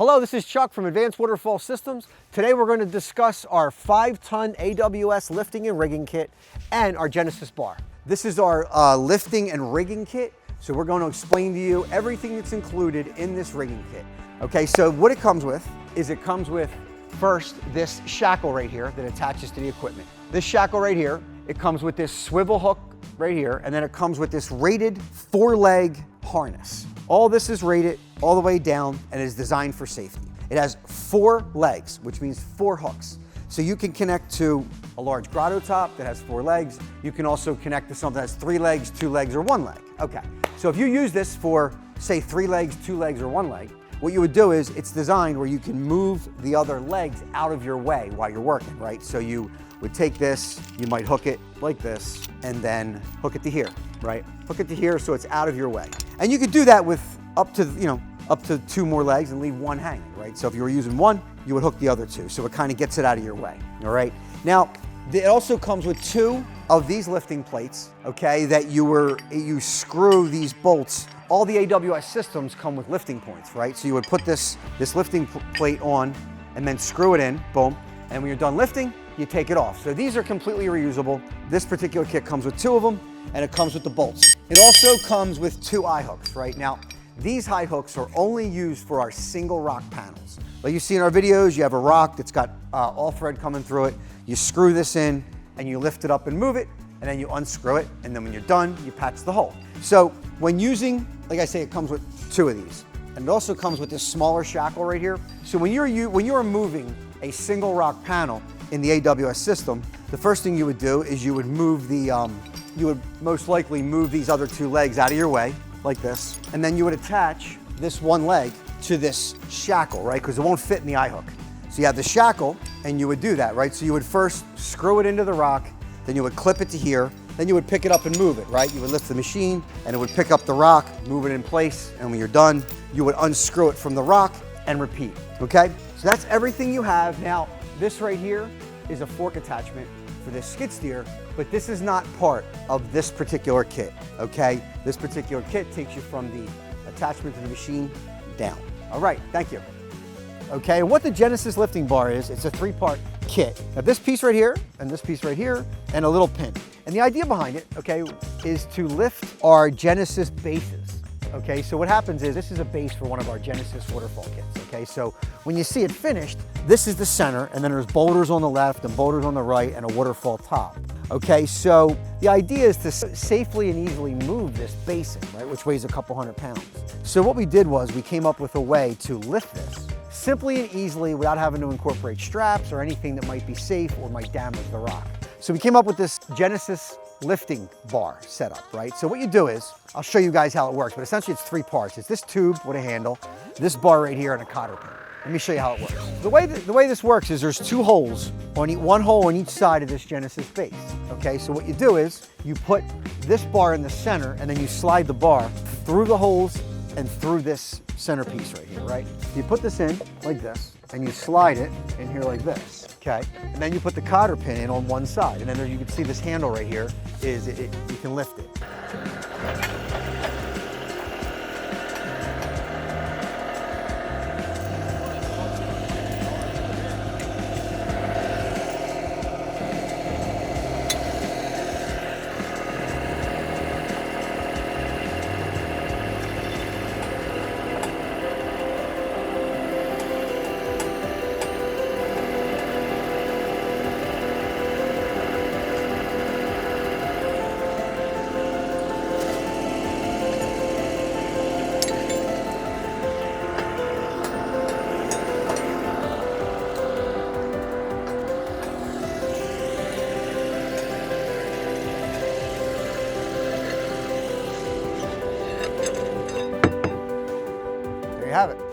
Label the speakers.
Speaker 1: Hello, this is Chuck from Advanced Waterfall Systems. Today we're going to discuss our 5-ton AWS lifting and rigging kit and our Genesis bar. This is our lifting and rigging kit, so we're going to explain to you everything that's included in this rigging kit. Okay, so what it comes with is it comes with first this shackle right here that attaches to the equipment. This shackle right here, it comes with this swivel hook right here, and then it comes with this rated 4-leg harness. All this is rated all the way down and is designed for safety. It has 4 legs, which means 4 hooks. So you can connect to a large grotto top that has 4 legs. You can also connect to something that has 3 legs, 2 legs, or 1 leg. Okay, so if you use this for, say, 3 legs, 2 legs, or 1 leg, what you would do is it's designed where you can move the other legs out of your way while you're working, right? So you would take this, you might hook it like this, and then hook it to here, right? Hook it to here so it's out of your way. And you could do that with up to 2 more legs and leave 1 hanging, right? So if you were using 1, you would hook the other 2. So it kind of gets it out of your way, all right? Now, it also comes with 2 of these lifting plates, okay, that you screw these bolts. All the AWS systems come with lifting points, right? So you would put this lifting plate on and then screw it in, boom. And when you're done lifting, you take it off. So these are completely reusable. This particular kit comes with 2 of them, and it comes with the bolts. It also comes with 2 eye hooks, right? Now, these high hooks are only used for our single rock panels. Like you see in our videos, you have a rock that's got all thread coming through it. You screw this in and you lift it up and move it, and then you unscrew it, and then when you're done, you patch the hole. So when using, like I say, it comes with 2 of these. And it also comes with this smaller shackle right here. So when you're moving a single rock panel in the AWS system, the first thing you would do is you would move you would most likely move these other 2 legs out of your way, like this, and then you would attach this 1 leg to this shackle, right? Because it won't fit in the eye hook. So you have the shackle, and you would do that, right? So you would first screw it into the rock, then you would clip it to here, then you would pick it up and move it, right? You would lift the machine, and it would pick up the rock, move it in place, and when you're done, you would unscrew it from the rock and repeat, okay? So that's everything you have. Now, this right here is a fork attachment for this skid steer, but this is not part of this particular kit, okay? This particular kit takes you from the attachment to the machine down. All right, thank you. Okay, and what the Genesis lifting bar is, it's a 3-part kit. Now this piece right here, and this piece right here, and a little pin. And the idea behind it, okay, is to lift our Genesis bases. Okay, so what happens is this is a base for one of our Genesis waterfall kits, okay? So when you see it finished, this is the center, and then there's boulders on the left and boulders on the right and a waterfall top. Okay, so the idea is to safely and easily move this basin, right, which weighs a couple 100 pounds. So what we did was we came up with a way to lift this simply and easily without having to incorporate straps or anything that might be safe or might damage the rock. So we came up with this Genesis lifting bar setup, right? So what you do is, I'll show you guys how it works, but essentially it's 3 parts. It's this tube with a handle, this bar right here, and a cotter pin. Let me show you how it works. The way this works is there's 2 holes, one hole on each side of this Genesis base. Okay, so what you do is you put this bar in the center, and then you slide the bar through the holes and through this centerpiece right here, right? You put this in like this, and you slide it in here like this, okay? And then you put the cotter pin in on one side, and then there you can see this handle right here is you can lift it. There you have it.